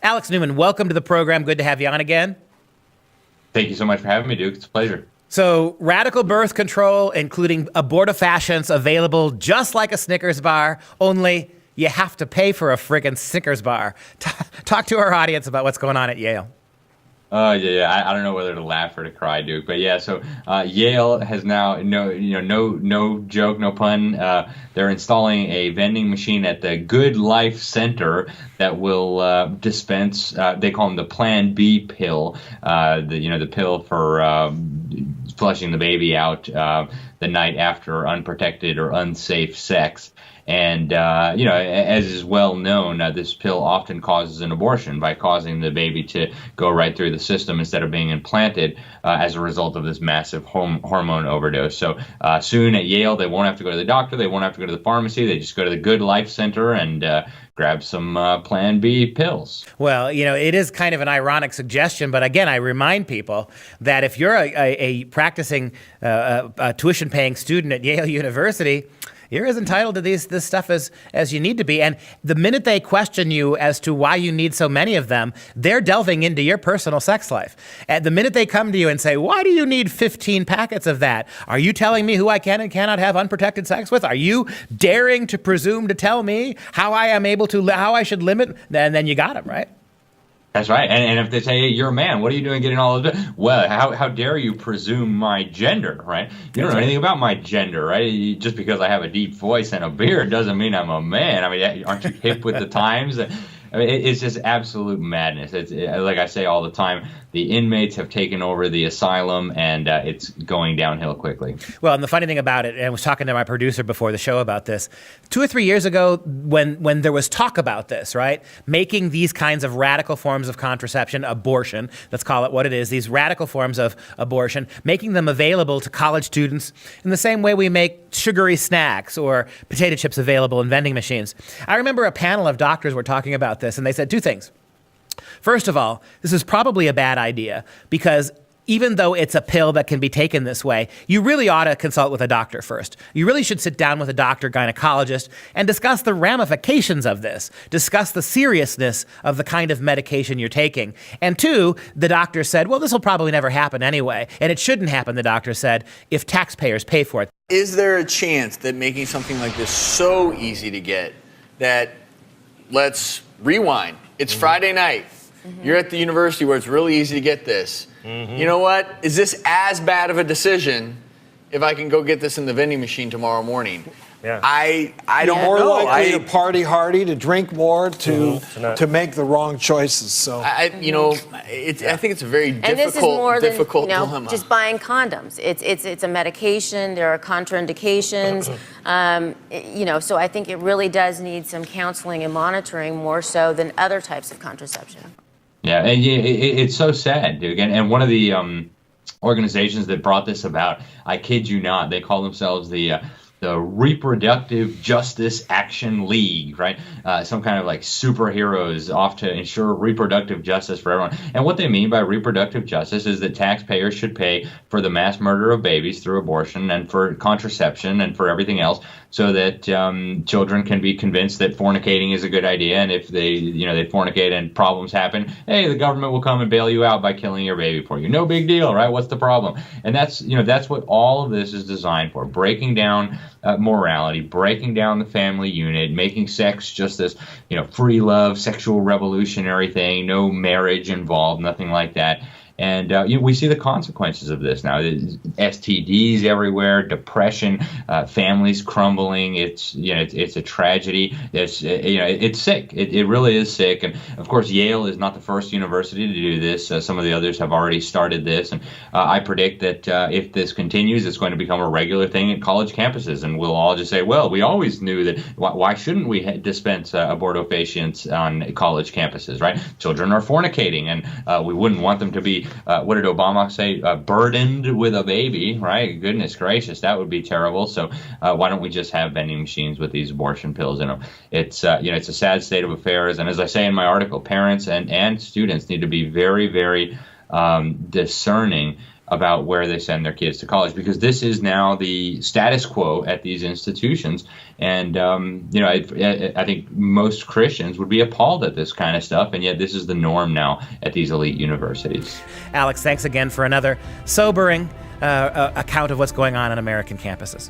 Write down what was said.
Alex Newman, welcome to the program. Good to have you on again. Thank you so much for having me, Duke. It's a pleasure. So, radical birth control, including abortifacients, available just like a Snickers bar, only you have to pay for a friggin' Snickers bar. Talk to our audience about what's going on at Yale. Yeah. I don't know whether to laugh or to cry, Duke. But yeah, so Yale has now no joke, no pun. They're installing a vending machine at the Good Life Center that will dispense. They call them the Plan B pill. The pill for flushing the baby out the night after unprotected or unsafe sex. And, as is well known, this pill often causes an abortion by causing the baby to go right through the system instead of being implanted as a result of this massive hormone overdose. So soon at Yale, they won't have to go to the doctor. They won't have to go to the pharmacy. They just go to the Good Life Center and grab some Plan B pills. Well, it is kind of an ironic suggestion, but again, I remind people that if you're a practicing tuition-paying student at Yale University, you're as entitled to this stuff as you need to be. And the minute they question you as to why you need so many of them, they're delving into your personal sex life. And the minute they come to you and say, why do you need 15 packets of that? Are you telling me who I can and cannot have unprotected sex with? Are you daring to presume to tell me how I should limit? And then you got them, right? That's right. And if they say, hey, you're a man, what are you doing getting all of this? Well, how dare you presume my gender, right? You don't know anything about my gender, right? Just because I have a deep voice and a beard doesn't mean I'm a man. I mean, aren't you hip with the times? I mean, it's just absolute madness. It's like I say all the time, the inmates have taken over the asylum, and it's going downhill quickly. Well, and the funny thing about it, and I was talking to my producer before the show about this, 2 or 3 years ago when there was talk about this, right, making these kinds of radical forms of contraception, abortion, let's call it what it is, these radical forms of abortion, making them available to college students in the same way we make sugary snacks or potato chips available in vending machines. I remember a panel of doctors were talking about this, and they said 2 things. First of all, this is probably a bad idea because even though it's a pill that can be taken this way, you really ought to consult with a doctor first. You really should sit down with a doctor, gynecologist, and discuss the ramifications of this, discuss the seriousness of the kind of medication you're taking. And 2, the doctor said, well, this will probably never happen anyway, and it shouldn't happen, the doctor said, if taxpayers pay for it. Is there a chance that making something like this so easy to get that, let's rewind, it's Friday night, you're at the university where it's really easy to get this. You know what? Is this as bad of a decision if I can go get this in the vending machine tomorrow morning? Yeah. I don't more know. likely to party hardy, to drink more, to make the wrong choices. So I think it's a very and this is more difficult than, dilemma. Just buying condoms. It's a medication. There are contraindications. So I think it really does need some counseling and monitoring more so than other types of contraception. Yeah, and it's so sad, Duke. And one of the organizations that brought this about, I kid you not, they call themselves the Reproductive Justice Action League, right? Some kind of like superheroes off to ensure reproductive justice for everyone. And what they mean by reproductive justice is that taxpayers should pay for the mass murder of babies through abortion and for contraception and for everything else, so that children can be convinced that fornicating is a good idea. And if they fornicate and problems happen, hey, the government will come and bail you out by killing your baby for you. No big deal, right? What's the problem? And that's what all of this is designed for, breaking down morality, breaking down the family unit, making sex just this, free love, sexual revolutionary thing, no marriage involved, nothing like that. And we see the consequences of this now. STDs everywhere, depression, families crumbling. It's a tragedy. It's sick. It really is sick. And of course, Yale is not the first university to do this. Some of the others have already started this. And I predict that if this continues, it's going to become a regular thing at college campuses. And we'll all just say, well, we always knew that. Why shouldn't we dispense abortifacients on college campuses, right? Children are fornicating, and we wouldn't want them to be what did Obama say? Burdened with a baby, right? Goodness gracious, that would be terrible. So why don't we just have vending machines with these abortion pills in them? It's it's a sad state of affairs, and as I say in my article, parents and students need to be very, very discerning about where they send their kids to college, because this is now the status quo at these institutions. And, I think most Christians would be appalled at this kind of stuff, and yet this is the norm now at these elite universities. Alex, thanks again for another sobering account of what's going on American campuses.